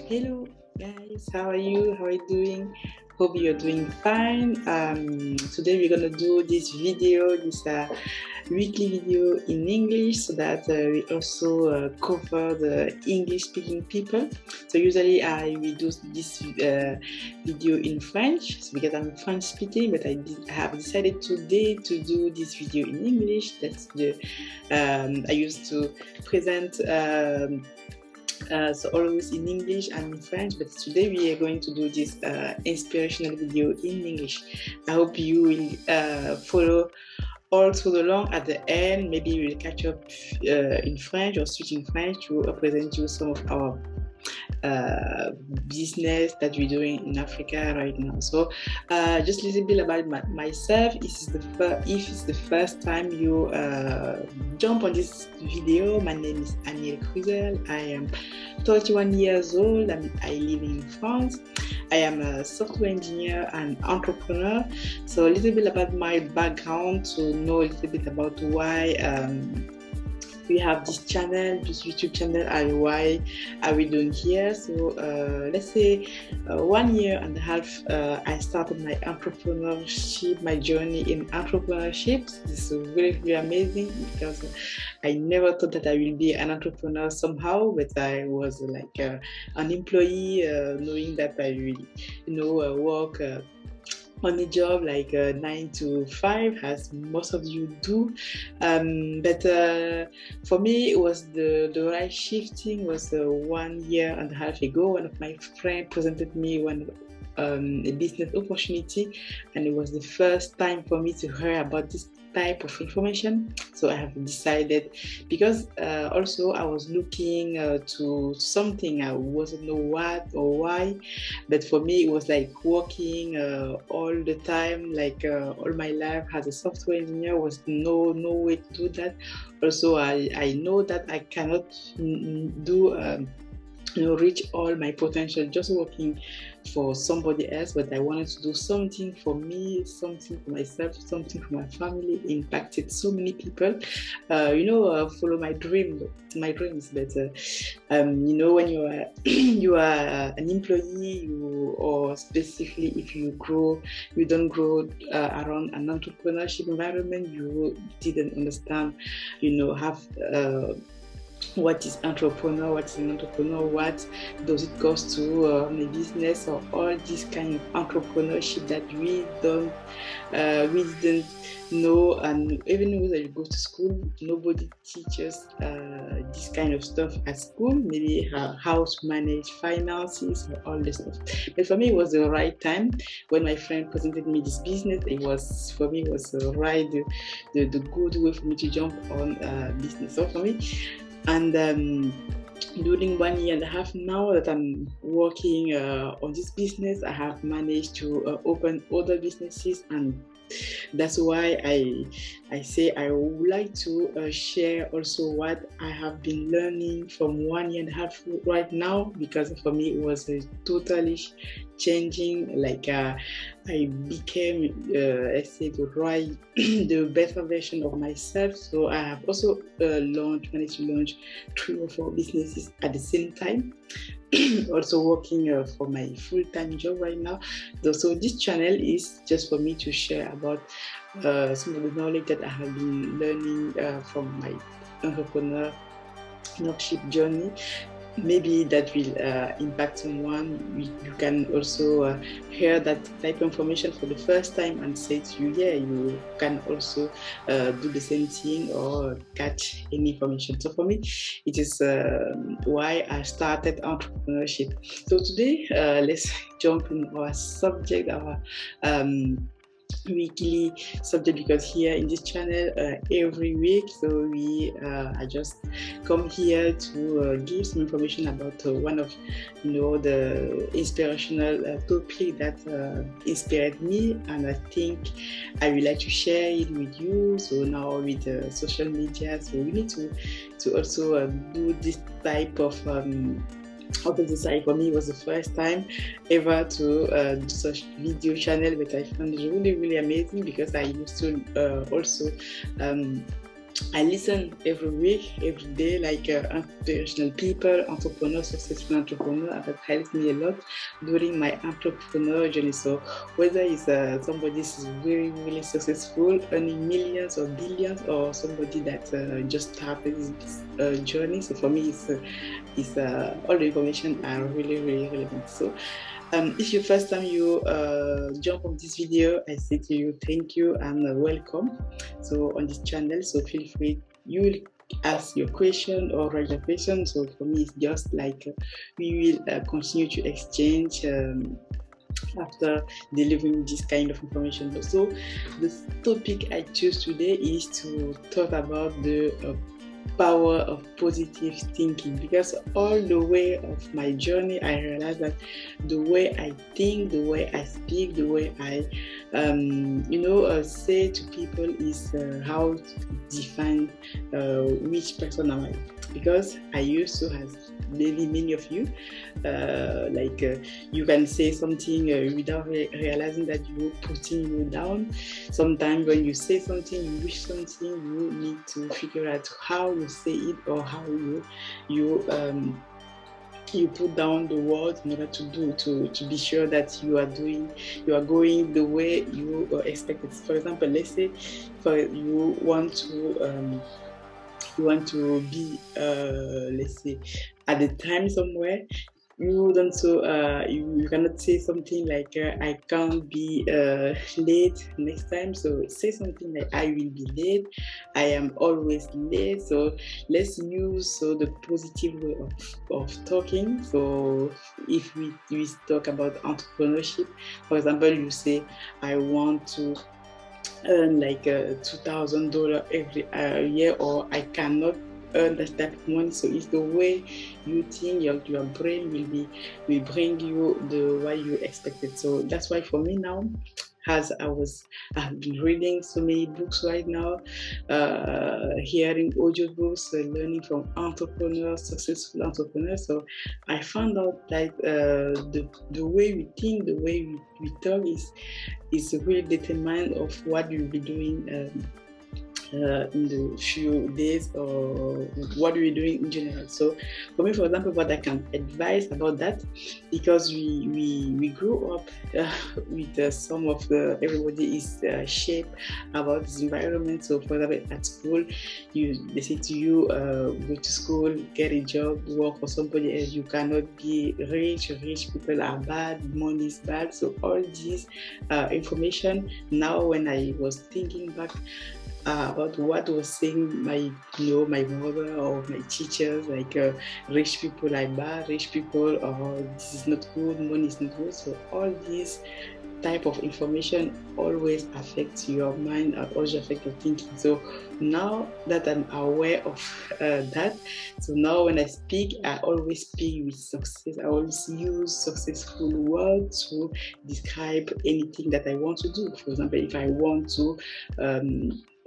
Hello guys, how are you? How are you doing? Hope you're doing fine. Today we're gonna do this video, this weekly video in English, so that we also cover the English-speaking people. So usually I will do this video in French, because I'm French-speaking, but I have decided today to do this video in English. That's the I used to present. So always in English and in French, but today we are going to do this inspirational video in English. I hope you will follow all through the long. At the end, maybe we'll catch up in French or switch in French to present you some of our business that we're doing in Africa right now. So just a little bit about myself. If it's the first time you jump on this video, my name is Aniel Cruzel. I am 31 years old and I live in France. I am a software engineer and entrepreneur. So a little bit about my background to know a little bit about why we have this channel, this YouTube channel, and why are we doing here. So let's say 1 year and a half I started my entrepreneurship, my journey in entrepreneurship. This is really, really amazing because I never thought that I will be an entrepreneur somehow, but I was like an employee, knowing that I will work on a job like 9 to 5, as most of you do, but for me it was the right shifting was 1 year and a half ago. One of my friends presented me a business opportunity, and it was the first time for me to hear about this type of information. So I have decided, because also I was looking to something, I wasn't know what or why, but for me it was like working all the time, like all my life as a software engineer was no way to do that. Also I know that I cannot do reach all my potential just working for somebody else, but I wanted to do something for me, something for myself, something for my family, impacted so many people, follow my dreams, but when you are an employee, or specifically if you don't grow around an entrepreneurship environment, you didn't understand, what is an entrepreneur, what does it cost to a business, or all this kind of entrepreneurship that we didn't know. And even though you go to school, nobody teaches this kind of stuff at school, maybe how to manage finances or all this stuff. But for me it was the right time. When my friend presented me this business, it was the right, the good way for me to jump on business. So for me, and during 1 year and a half now that I'm working on this business, I have managed to open other businesses, and that's why I say I would like to share also what I have been learning from 1 year and a half right now, because for me it was totally changing. Like I became let's say the better version of myself. So I have also managed to launch 3 or 4 businesses at the same time. Also working for my full-time job right now. So this channel is just for me to share about some of the knowledge that I have been learning from my entrepreneurship journey. Maybe that will impact someone. You can also hear that type of information for the first time and say to you, yeah, you can also do the same thing or catch any information. So for me, it is why I started entrepreneurship. So today, let's jump in our subject, our weekly subject, because here in this channel every week, so I just come here to give some information about one of the inspirational topic that inspired me, and I think I would like to share it with you. So now with social media, so we need to also do this type of Authenticity for me was the first time ever to do such video channel, but I found it really, really amazing, because I used to also I listen every week, every day, like inspirational people, entrepreneurs, successful entrepreneurs. That helps me a lot during my entrepreneur journey. So whether it's somebody is really, really successful, earning millions or billions, or somebody that just started this journey. So for me, it's all the information are really, really relevant. So if your first time you jump on this video, I say to you, thank you and welcome. So on this channel, so feel free, you will ask your question or write your question. So for me, it's just like we will continue to exchange after delivering this kind of information. So the topic I choose today is to talk about the power of positive thinking, because all the way of my journey I realized that the way I think, the way I speak, the way I say to people is how to define which person am I. Because I used to have maybe many of you you can say something without realizing that you're putting you down. Sometimes when you say something, you wish something, you need to figure out how you say it or how you put down the words in order to be sure that you are going the way you expected. For example, let's say you want to be let's say at the time somewhere, you don't, so you cannot say something like I can't be late next time. So say something like I will be late, I am always late. So let's use the positive way of talking. So if we talk about entrepreneurship, for example, you say I want to earn like $2,000 every year, or I cannot earn that type of money. So it's the way you think, your brain will bring you the way you expected. So that's why for me now, as I've been reading so many books right now, hearing audiobooks, learning from entrepreneurs, successful entrepreneurs. So I found out that the way we think, the way we talk is really determined of what you'll be doing in the few days, or what we're doing in general. So for me, for example, what I can advise about that, because we grew up with some of everybody is shaped about this environment. So for example, at school, they say to you, go to school, get a job, work for somebody else. You cannot be rich people are bad, money is bad. So all this information, now when I was thinking back about what was saying my mother or my teachers, like rich people are bad, rich people, or this is not good, money is not good. So all these type of information always affects your mind and also affect your thinking. So now that I'm aware of that, so now when I speak, I always speak with success. I always use successful words to describe anything that I want to do. For example, if I want to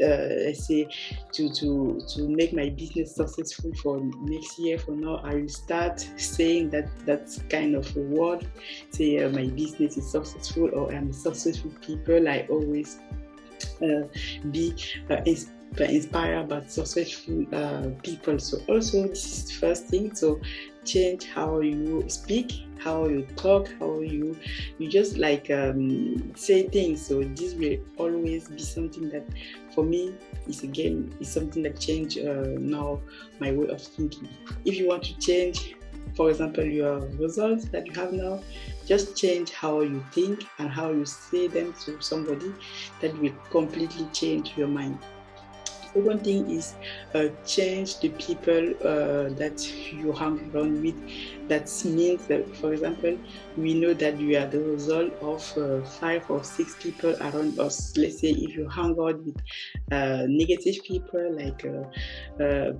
let's say to make my business successful for next year, for now I will start saying that's kind of a word. Say my business is successful, or I'm a successful people. I always be inspired by successful people. So also this is the first thing. So change how you speak, how you talk, how you just like say things. So this will always be something that for me is something that change now my way of thinking. If you want to change, for example, your results that you have now, just change how you think and how you say them to somebody. That will completely change your mind. Second thing is change the people that you hang around with. That means that, for example, we know that we are the result of 5 or 6 people around us. Let's say if you hang out with negative people, like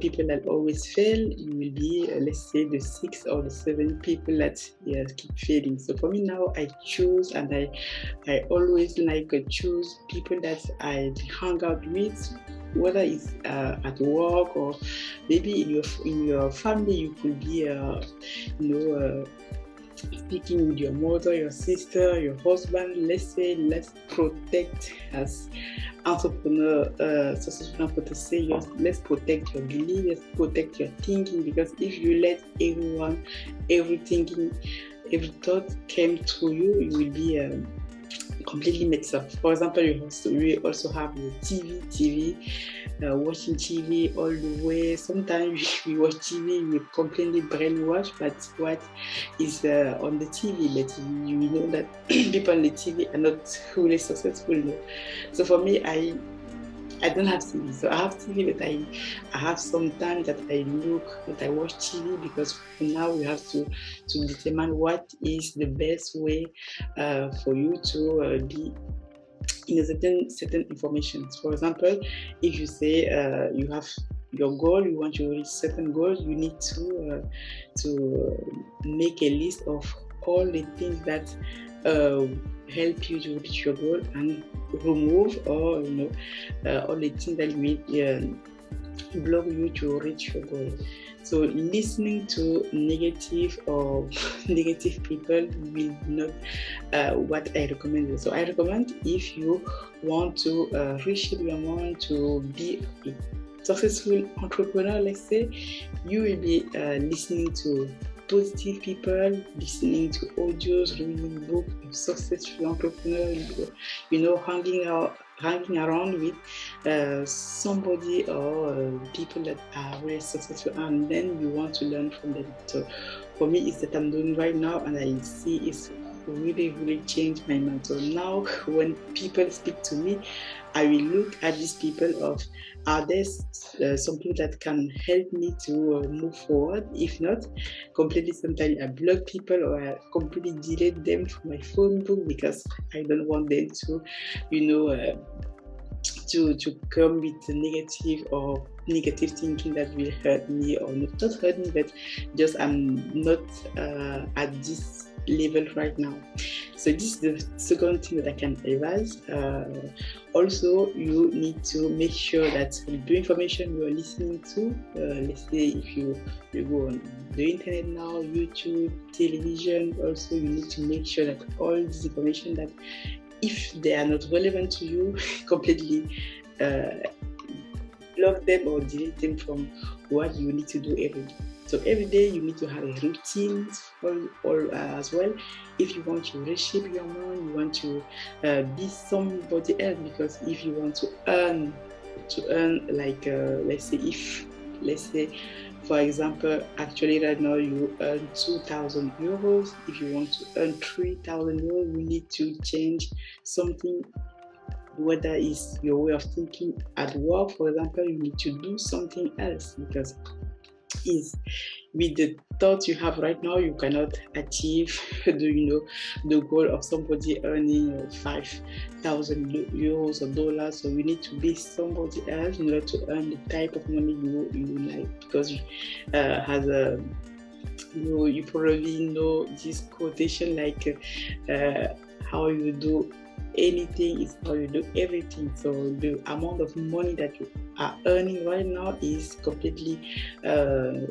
people that always fail, you will be, let's say, the 6 or the 7 people that keep failing. So for me now, I choose, and I always choose people that I hang out with, whether it's at work or maybe in your family. You could be speaking with your mother, your sister, your husband. Let's say, let's protect as entrepreneur, successful entrepreneur say, yes, let's protect your belief, let's protect your thinking, because if you let every thinking, every thought came through you, you will be completely mixed up. For example, we also have the TV, watching TV all the way. Sometimes we watch TV, we completely brainwashed, but what is on the TV, but you know that people on the TV are not really successful. No? So for me, I don't have TV, so I have TV, but I have some time that I watch TV, because now we have to determine what is the best way for you to be in a certain information. For example, if you say you have your goal, you want to reach certain goals, you need to make a list of all the things that help you to reach your goal, and remove or all the things that will block you to reach your goal. So listening to negative people will not what I recommend. So I recommend, if you want to reshape your mind to be a successful entrepreneur, let's say, you will be listening to positive people, listening to audios, reading books of successful entrepreneurs, hanging around with somebody or people that are very successful, and then you want to learn from them. So for me, it's that I'm doing right now, and I see it's really changed my mind. So now when people speak to me, I will look at these people of, are there some people that can help me to move forward? If not, completely sometimes I block people, or I completely delete them from my phone book, because I don't want them to, to come with negative thinking that will hurt me, or not hurt me, but just I'm not at this level right now. So this is the second thing that I can advise. Also, you need to make sure that the information you are listening to, let's say if you go on the internet now, YouTube, television, also you need to make sure that all this information, that if they are not relevant to you, completely block them or delete them from what you need to do every day. So every day you need to have a routine as well. If you want to reshape your mind, you want to be somebody else, because if you want to earn like let's say for example, actually right now you earn 2,000 euros. If you want to earn 3,000 euros, you need to change something. Whether it's your way of thinking at work, for example, you need to do something else, because is with the thoughts you have right now, you cannot achieve the goal of somebody earning 5,000 euros or dollars. So you need to be somebody else in order to earn the type of money you like, because you probably know this quotation, like how you do anything is how you do everything. So the amount of money that you are earning right now is completely in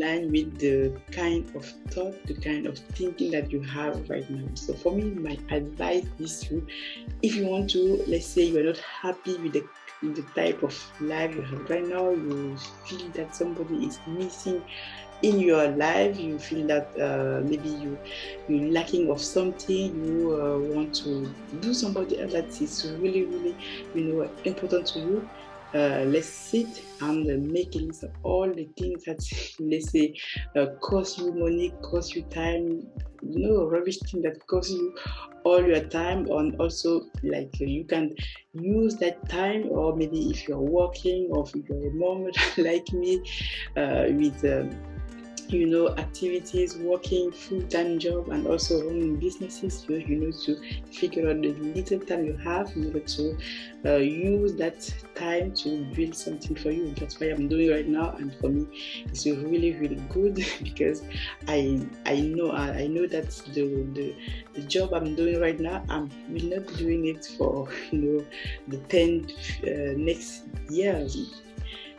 line with the kind of thought, the kind of thinking that you have right now. So for me, my advice is to, if you want to, let's say you are not happy with the type of life you have right now, you feel that somebody is missing in your life, you feel that maybe you're lacking of something, you want to do somebody else that is really important to you. Let's sit and make a list of all the things that, let's say, cost you money, cost you time, rubbish thing that cost you all your time. And also, like, you can use that time, or maybe if you're working, or if you're a mom like me, with activities, working full-time job, and also running businesses, you need to figure out the little time you have in order to use that time to build something for you. That's what I'm doing right now, and for me it's really good because I know that the job I'm doing right now, I will not be doing it for the 10 next years.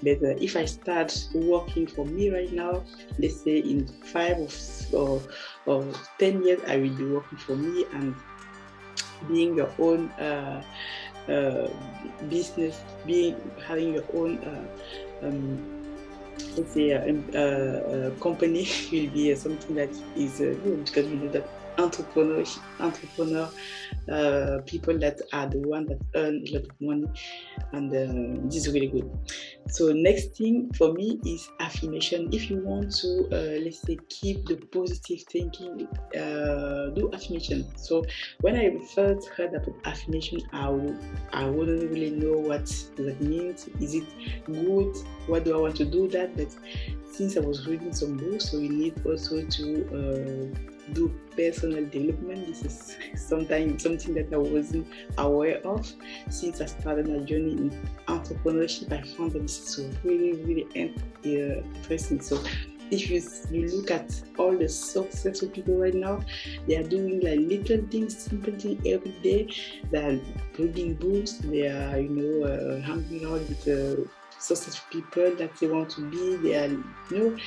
But if I start working for me right now, let's say in 5 or 10 years, I will be working for me and being your own business, having your own let's say company will be something that is good, because we know that entrepreneur people that are the ones that earn a lot of money, and this is really good. So next thing for me is affirmation. If you want to let's say keep the positive thinking, do affirmation. So when I first heard about affirmation, I wouldn't really know what that means. Is it good? What do I want to do that? But since I was reading some books, so we need also to do personal development. This is something that I wasn't aware of. Since I started my journey in entrepreneurship, I found that this is really interesting. So if you look at all the successful people right now, they are doing like little things, simple things every day. They are reading books. They are hanging out with successful people that they want to be. They are doing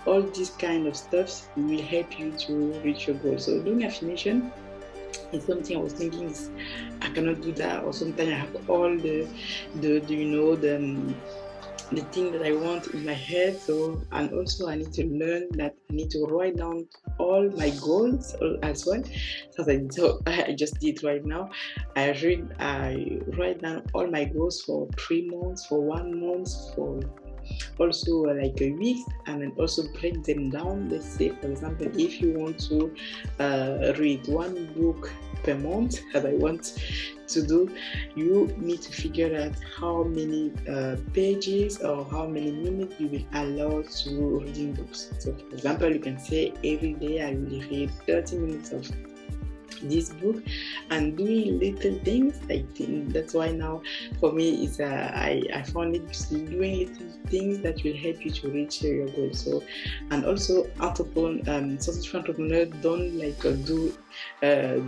all this kind of stuff will help you to reach your goal. So doing affirmation is something I was thinking is I cannot do that, or sometimes I have all the thing that I want in my head. So, and also I need to learn that I need to write down all my goals as well. So I just did right now. I write down all my goals for 3 months, for 1 month, for also like a week, and then also break them down. Let's say, for example, if you want to read 1 book per month, as I want to do, you need to figure out how many pages or how many minutes you will allow to reading books. So for example, you can say every day I will read 30 minutes of this book, and doing little things. I think that's why now for me is I found it doing little things that will help you to reach your goal. So, and also successful entrepreneurs don't like do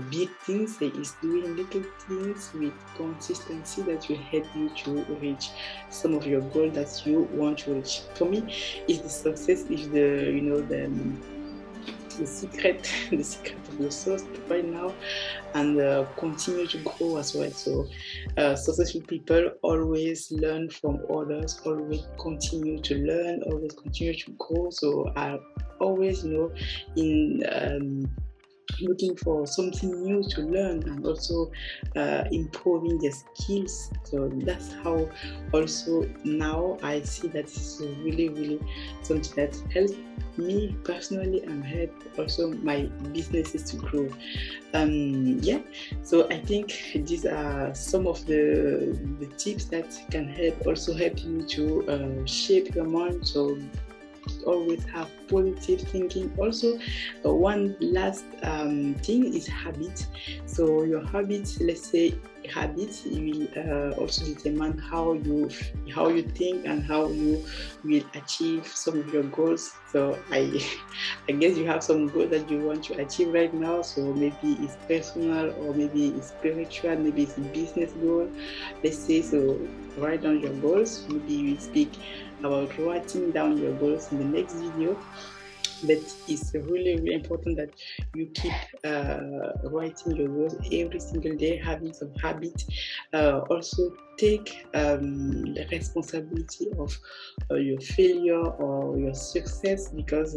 big things. They is doing little things with consistency that will help you to reach some of your goals that you want to reach. For me, is the success is the secret of the source right now, and continue to grow as well. So successful people always learn from others, always continue to learn, always continue to grow. So I always in looking for something new to learn, and also improving their skills. So that's how also now I see that it's really something that helps me personally and help also my businesses to grow. So I think these are some of the tips that can help you to shape your mind. So always have positive thinking. Also, one last thing is habit. So your habits, let's say habits, will also determine how you think and how you will achieve some of your goals. So I guess you have some goals that you want to achieve right now. So maybe it's personal, or maybe it's spiritual, maybe it's a business goal. Let's say, so write down your goals. Maybe we speak about writing down your goals in the next video. But it's really important that you keep writing your goals every single day, having some habit. Also take the responsibility of your failure or your success, because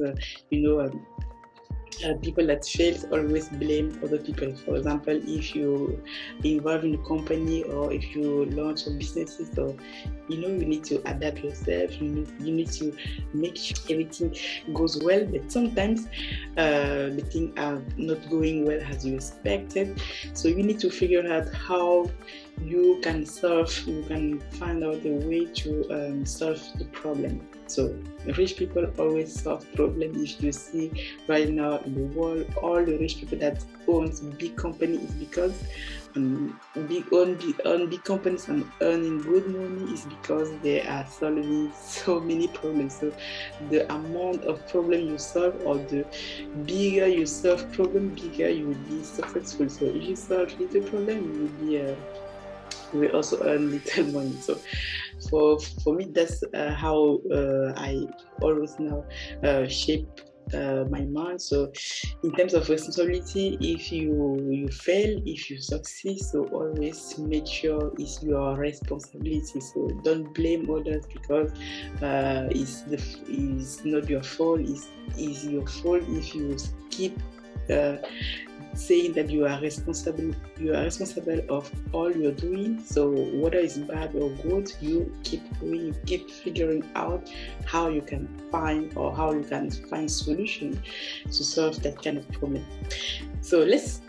people that fail always blame other people. For example, if you involve in a company, or if you launch a business, so you need to adapt yourself. You need to make sure everything goes well. But sometimes the things are not going well as you expected. So you need to figure out how you can find out a way to solve the problem. So rich people always solve problems. If you see right now in the world, all the rich people that owns big companies is because big companies and earning good money is because they are solving so many problems. So the amount of problem you solve, or the bigger you solve problem, bigger you will be successful. So if you solve little problem, you will be you will also earn little money. So for me, that's how I always now shape my mind. So in terms of responsibility, if you fail, if you succeed, so always make sure it's your responsibility. So don't blame others because it's not your fault. It's your fault if you keep saying that you are responsible of all you're doing. So whether it's bad or good, you keep going, you keep figuring out how you can find solution to solve that kind of problem. So let's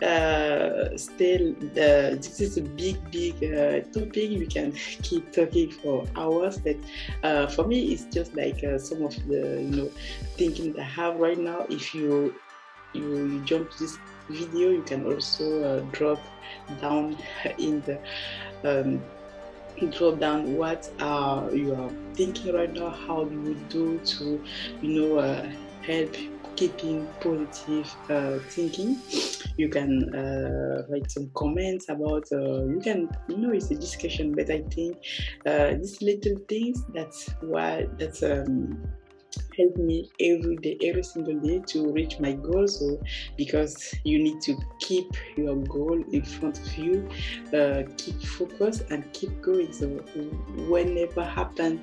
still this is a big topic. We can keep talking for hours, but for me it's just like some of the thinking that I have right now. If you jump to this video, you can also drop down in the what you are thinking right now. How do you do to help keeping positive thinking? You can write some comments about you can it's a discussion, but I think these little things that's help me every single day to reach my goal. So because you need to keep your goal in front of you, keep focused and keep going. So whenever happen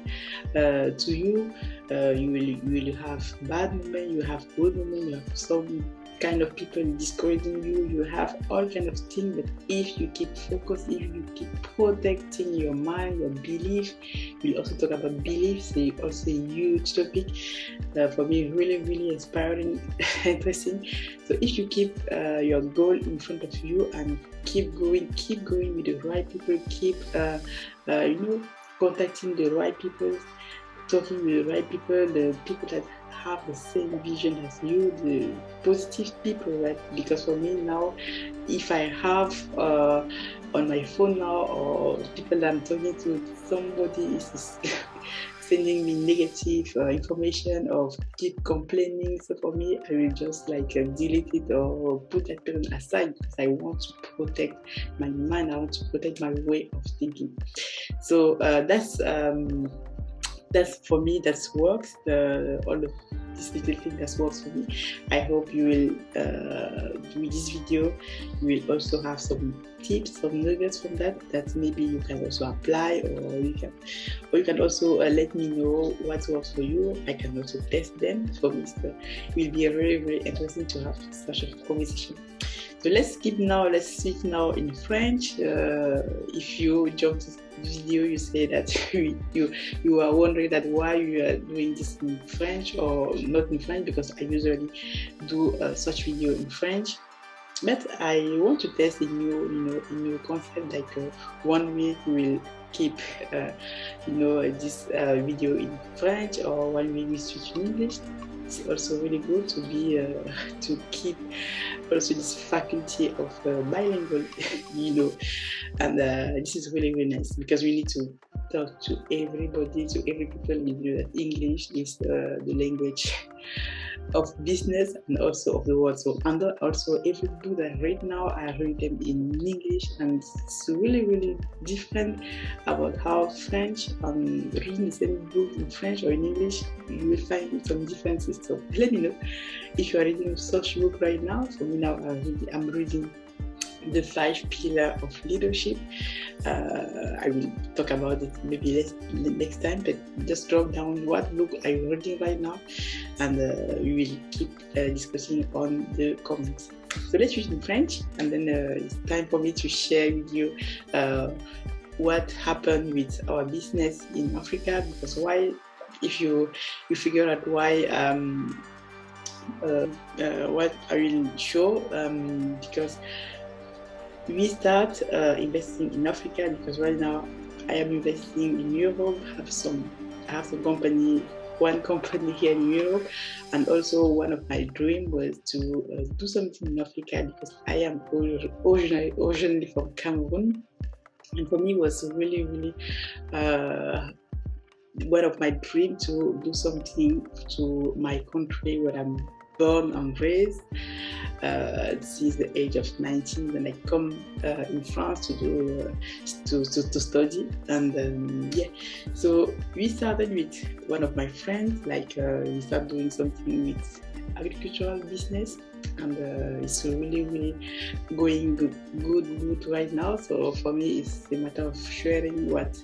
to you, you will have bad moments, you have good moments, you have some kind of people discouraging you, you have all kind of things. But if you keep focused, if you keep protecting your mind, your belief, we'll also talk about beliefs. So also a huge topic for me, really inspiring, interesting. So if you keep your goal in front of you and keep going with the right people, keep contacting the right people, talking with the right people, the people that have the same vision as you, the positive people, right? Because for me now, if I have on my phone now, or people that I'm talking to, somebody is sending me negative information or keep complaining, so for me I will just like delete it or put that person aside, because I want to protect my mind, I want to protect my way of thinking. So that's for me, that works. All of this little thing that works for me. I hope you will with this video you will also have some tips, some nuggets from that maybe you can also apply, or you can also let me know what works for you. I can also test them. For me, so it will be very interesting to have such a conversation. So let's switch now in French. If you jump to this video, you say that you are wondering that why you are doing this in French or not in French, because I usually do such video in French. But I want to test a new concept, like one week we will keep this video in French, or one week we switch in English. It's also really good to be to keep also this faculty of bilingual, and this is really nice, because we need to talk to everybody, to every people. That English is the language of business and also of the world. So, and also every book that I read now, I read them in English, and it's really different about how French, reading the same book in French or in English, you will find some differences. So let me know if you are reading such book right now. For me now, I'm reading The 5 Pillars of Leadership. I will talk about it maybe next time, but just drop down what book I'm reading right now, and we will keep discussing on the comments. So let's switch in French, and then it's time for me to share with you what happened with our business in Africa. Because if you figure out why, what I will show, because we start investing in Africa, because right now I am investing in Europe. I have some one company here in Europe, and also one of my dreams was to do something in Africa, because I am originally from Cameroon, and for me it was really one of my dreams to do something to my country where I'm born and raised. Since the age of 19, and I come in France to do to study, and yeah, so we started with one of my friends. Like we started doing something with agricultural business, and it's really going good right now. So for me, it's a matter of sharing what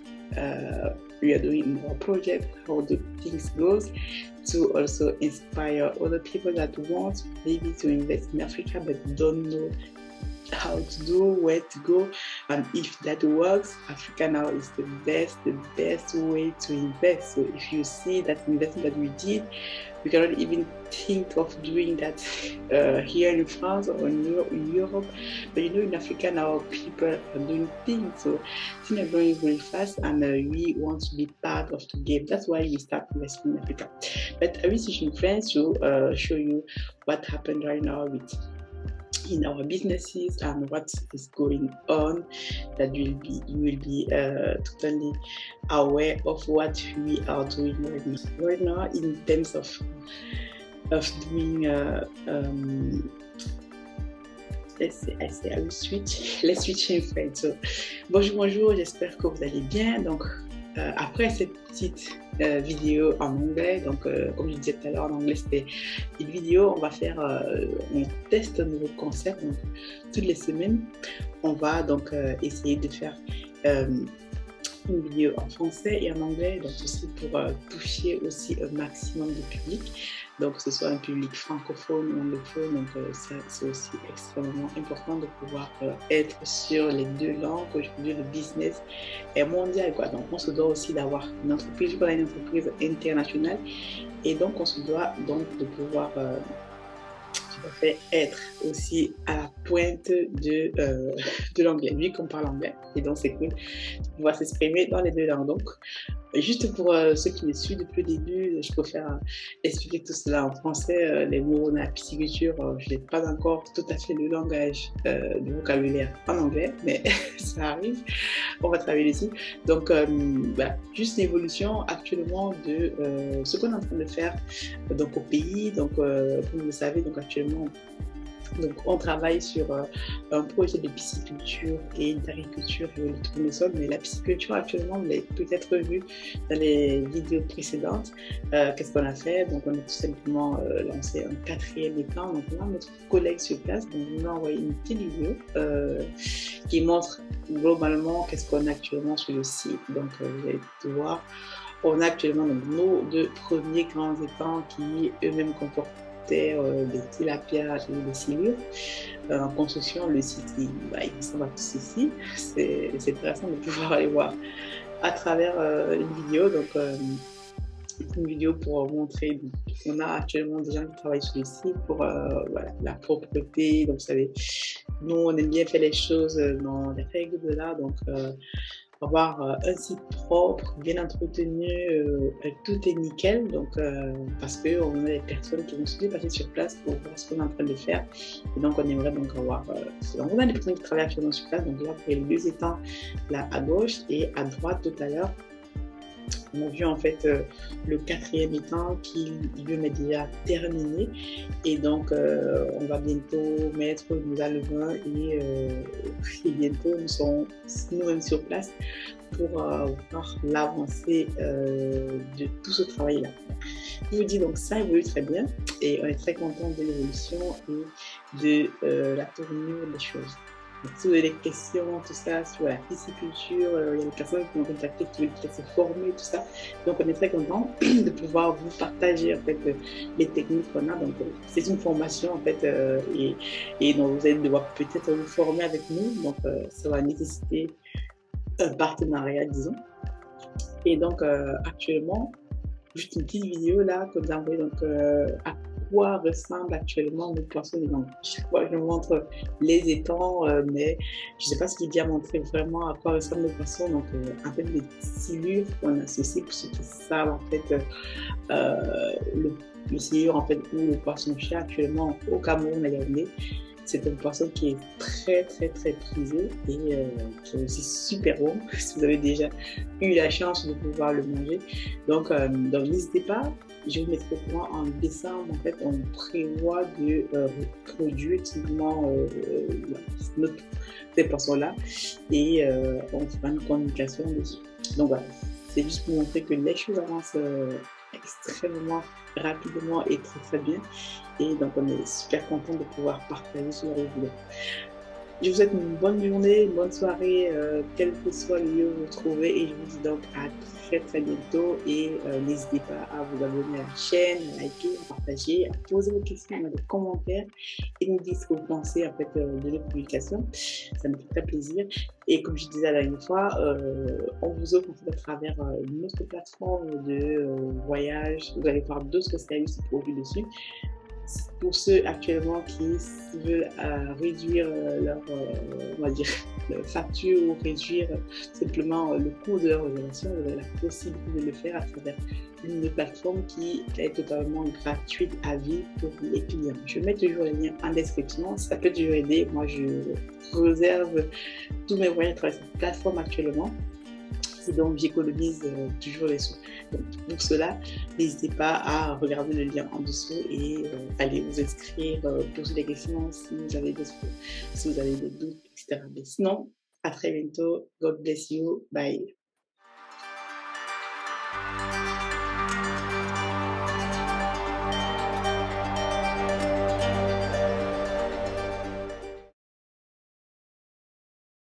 we are doing in our project, how the things goes, to also inspire other people that want maybe to invest in Africa but don't know how to do, where to go, and if that works, Africa now is the best way to invest. So if you see that investment that we did, we cannot even think of doing that here in France or in Europe, but in Africa now people are doing things, so things are going really fast, and we want to be part of the game. That's why we start investing in Africa. But I will teach in France to show you what happened right now in our businesses and what is going on, that you will be totally aware of what we are doing right now in terms of doing let's switch in French. So, bonjour, j'espère que vous allez bien. Donc après cette petite vidéo en anglais, donc comme je disais tout à l'heure, en anglais c'était une vidéo, on va faire, on teste un nouveau concept, donc toutes les semaines on va donc essayer de faire une vidéo en français et en anglais, donc aussi pour toucher aussi un maximum de public, donc que ce soit un public francophone ou anglophone. Donc c'est aussi extrêmement important de pouvoir être sur les deux langues. Aujourd'hui le business est mondial, quoi. Donc on se doit aussi d'avoir une entreprise, vu qu'on a une entreprise internationale, et donc on se doit donc de pouvoir être aussi à la pointe de l'anglais, vu qu'on parle anglais, et donc c'est cool de pouvoir s'exprimer dans les deux langues. Donc juste pour ceux qui me suivent depuis le début, je préfère expliquer tout cela en français. Les mots de la pisciculture, je n'ai pas encore tout à fait le langage de vocabulaire en anglais, mais ça arrive, on va travailler dessus. Donc juste l'évolution actuellement de ce qu'on est en train de faire donc au pays. Donc comme vous le savez, donc actuellement donc on travaille sur un projet de pisciculture et d'agriculture et de tournesol, mais la pisciculture actuellement, vous l'avez peut-être vu dans les vidéos précédentes. Qu'est-ce qu'on a fait? Donc on a tout simplement lancé un 4e étang. Donc on a notre collègue sur place, donc on a envoyé une petite vidéo qui montre globalement qu'est-ce qu'on a actuellement sur le site. Donc vous allez voir, on a actuellement donc, nos 2 premiers grands étangs qui eux-mêmes comportent des tilapias et des silures en construction. Le site il ressemble à tout ceci. C'est intéressant de pouvoir aller voir à travers une vidéo. Donc une vidéo pour montrer, on a actuellement des gens qui travaillent sur le site pour voilà, la propreté. Donc vous savez, nous on aime bien faire les choses dans les règles de l'art, donc avoir un site propre, bien entretenu, tout est nickel, donc parce qu'on a des personnes qui vont se dépasser sur place pour voir ce qu'on est en train de faire, et donc on aimerait donc avoir donc on a des personnes qui travaillent actuellement sur place. Donc là pour les 2 étangs là à gauche, et à droite tout à l'heure on a vu en fait le 4e étang qui lui est déjà terminé, et donc on va bientôt mettre nos alevins, et bientôt nous serons nous-mêmes sur place pour voir l'avancée de tout ce travail-là. Je vous dis donc ça évolue très bien, et on est très content de l'évolution et de la tournure des choses. Donc, si vous avez des questions, tout ça, sur la pisciculture, il y a des personnes qui m'ont contacté qui veulent peut-être se former, tout ça. Donc, on est très content de pouvoir vous partager en fait les techniques qu'on a. Donc, c'est une formation en fait, et donc vous allez devoir peut-être vous former avec nous. Donc, ça va nécessiter un partenariat, disons. Et donc, actuellement, juste une petite vidéo là que vous envoyez donc à quoi ressemble actuellement nos poissons. Donc chaque fois je montre les étangs, mais je ne sais pas ce qui est bien montré vraiment à quoi ressemblent nos poissons. Donc en fait les silures qu'on associe, pour ceux qui savent en fait le silure en fait, ou le poisson chat actuellement au Cameroun, à Yaoundé, C'est un poisson qui est très prisé et qui est aussi super bon si vous avez déjà eu la chance de pouvoir le manger. Donc n'hésitez pas. Je vous mettrai au courant en décembre. En fait, on prévoit de produire simplement ces poissons-là et on fera une communication dessus. Donc voilà, c'est juste pour montrer que les choses avancent extrêmement rapidement et très bien. Et donc, on est super content de pouvoir partager ce vidéo. Je vous souhaite une bonne journée, une bonne soirée, quel que soit le lieu où vous vous trouvez. Et je vous dis donc à très bientôt. Et n'hésitez pas à vous abonner à la chaîne, à liker, à partager, à poser vos questions dans les commentaires et nous dire ce que vous pensez en fait, de nos publications. Ça me fait très plaisir. Et comme je disais la dernière fois, on vous offre en fait, à travers une autre plateforme de voyage. Vous allez voir d'autres services produits dessus. Pour ceux actuellement qui veulent réduire leur, on va dire, leur facture ou réduire simplement le coût de leur réservation, vous avez la possibilité de le faire à travers une plateforme qui est totalement gratuite à vie pour les clients. Je mets toujours les liens en description, ça peut toujours aider. Moi, je réserve tous mes voyages à travers cette plateforme actuellement. Et donc j'économise toujours les sous. Donc, pour cela, n'hésitez pas à regarder le lien en dessous et allez vous inscrire, poser des questions si vous avez des doutes, etc. Mais sinon, à très bientôt. God bless you. Bye.